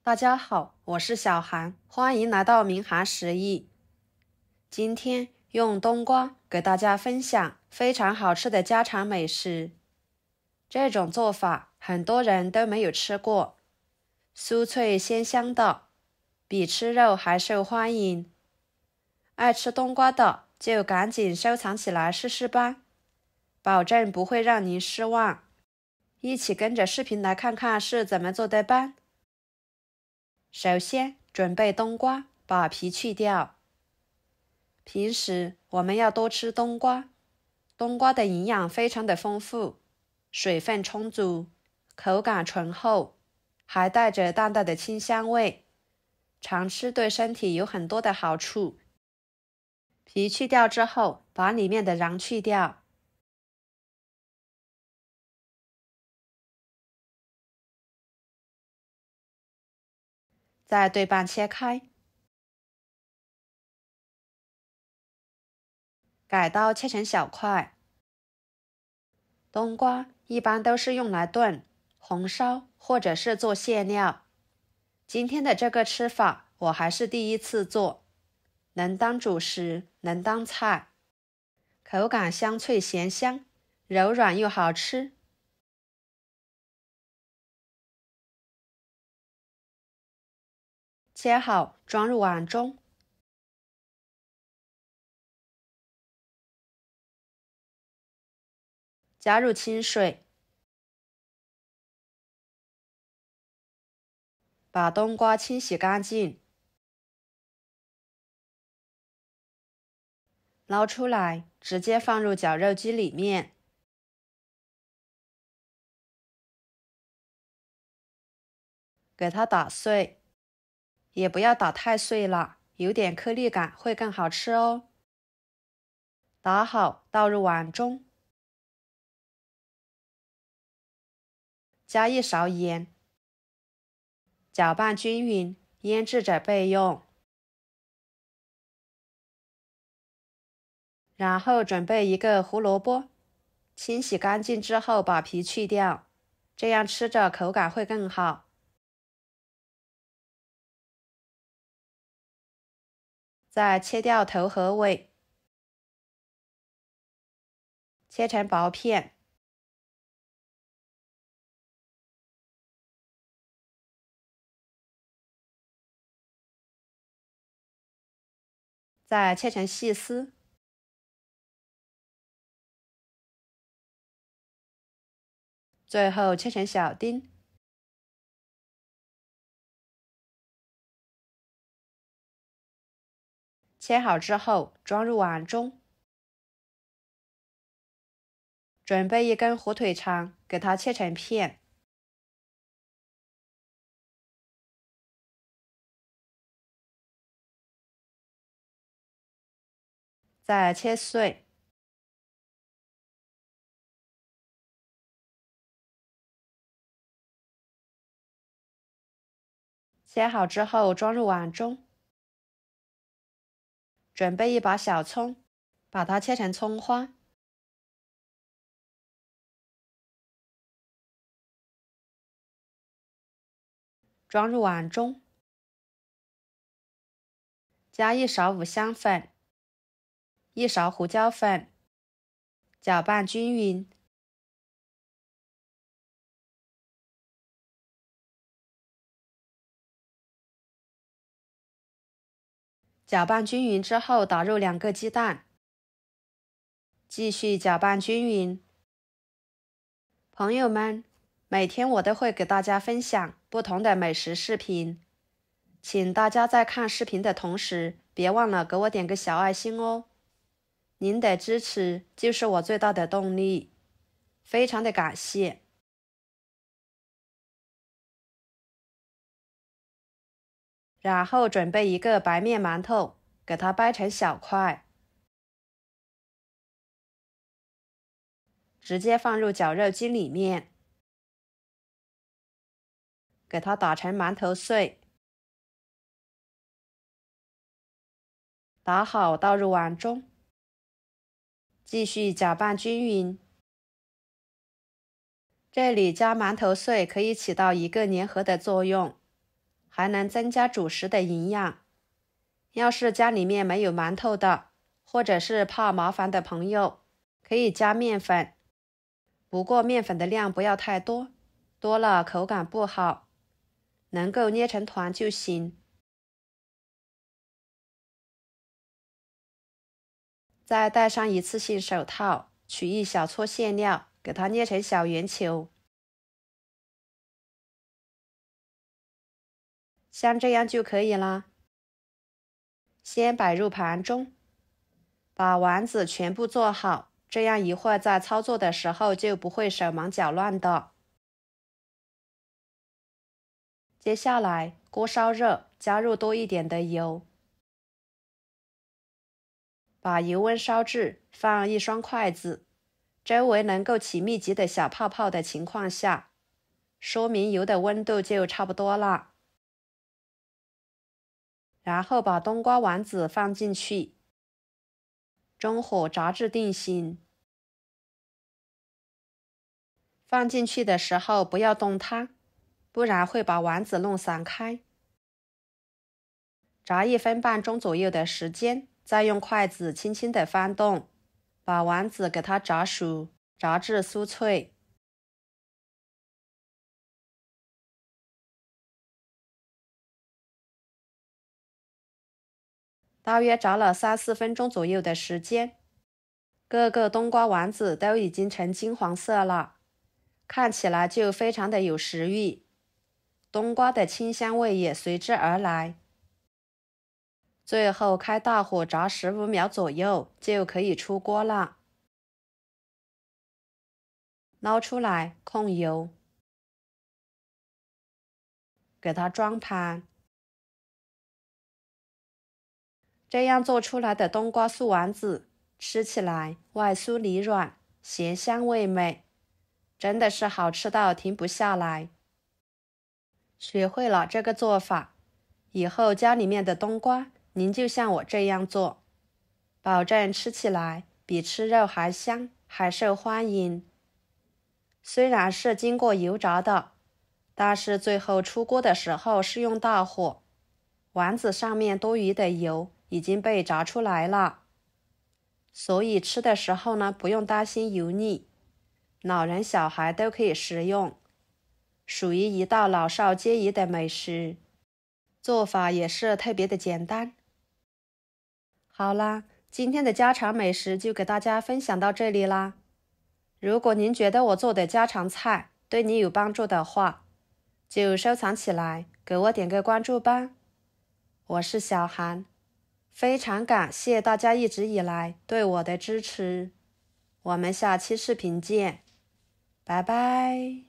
大家好，我是小韩，欢迎来到明涵食艺。今天用冬瓜给大家分享非常好吃的家常美食。这种做法很多人都没有吃过，酥脆鲜香的，比吃肉还受欢迎。爱吃冬瓜的就赶紧收藏起来试试吧，保证不会让您失望。一起跟着视频来看看是怎么做的吧。首先准备冬瓜，把皮去掉。平时我们要多吃冬瓜，冬瓜的营养非常的丰富，水分充足，口感醇厚，还带着淡淡的清香味，常吃对身体有很多的好处。皮去掉之后，把里面的瓤去掉。再对半切开，改刀切成小块。冬瓜一般都是用来炖、红烧或者是做馅料。今天的这个吃法我还是第一次做，能当主食，能当菜，口感香脆咸香，柔软又好吃。切好装入碗中，加入清水，把冬瓜清洗干净，捞出来，直接放入绞肉机里面，给它打碎，也不要打太碎了，有点颗粒感会更好吃哦。打好倒入碗中，加1勺盐，搅拌均匀，腌制着备用。然后准备一个胡萝卜，清洗干净之后把皮去掉，这样吃着口感会更好。再切掉头和尾，切成薄片。再切成细丝，最后切成小丁。切好之后装入碗中，准备一根火腿肠，给它切成片。再切碎，切好之后装入碗中，准备一把小葱，把它切成葱花，装入碗中，加1勺五香粉，1勺胡椒粉，搅拌均匀。搅拌均匀之后打入2个鸡蛋，继续搅拌均匀。朋友们，每天我都会给大家分享不同的美食视频，请大家在看视频的同时，别忘了给我点个小爱心哦。您的支持就是我最大的动力，非常的感谢。然后准备一个白面馒头，给它掰成小块，直接放入绞肉机里面，给它打成馒头碎，打好倒入碗中，继续搅拌均匀。这里加馒头碎可以起到一个粘合的作用，还能增加主食的营养。要是家里面没有馒头的，或者是怕麻烦的朋友，可以加面粉，不过面粉的量不要太多，多了口感不好，能够捏成团就行。再戴上一次性手套，取一小撮馅料，给它捏成小圆球。像这样就可以了。先摆入盘中，把丸子全部做好，这样一会儿在操作的时候就不会手忙脚乱的。接下来锅烧热，加入多一点的油，把油温烧至放一双筷子，周围能够起密集的小泡泡的情况下，说明油的温度就差不多了。然后把冬瓜丸子放进去，中火炸至定型。放进去的时候不要动它，不然会把丸子弄散开。炸1分半钟左右的时间，再用筷子轻轻地翻动，把丸子给它炸熟，炸至酥脆。大约炸了3-4分钟左右的时间，各个冬瓜丸子都已经呈金黄色了，看起来就非常的有食欲，冬瓜的清香味也随之而来。最后开大火炸15秒左右就可以出锅了。捞出来控油，给它装盘。这样做出来的冬瓜素丸子，吃起来外酥里软，咸香味美，真的是好吃到停不下来。学会了这个做法，以后家里面的冬瓜，您就像我这样做，保证吃起来比吃肉还香，还受欢迎。虽然是经过油炸的，但是最后出锅的时候是用大火，丸子上面多余的油已经被炸出来了，所以吃的时候呢，不用担心油腻，老人小孩都可以食用，属于一道老少皆宜的美食，做法也是特别的简单。好啦，今天的家常美食就给大家分享到这里啦。如果您觉得我做的家常菜对你有帮助的话，就收藏起来，给我点个关注吧。我是小韩，非常感谢大家一直以来对我的支持。我们下期视频见，拜拜。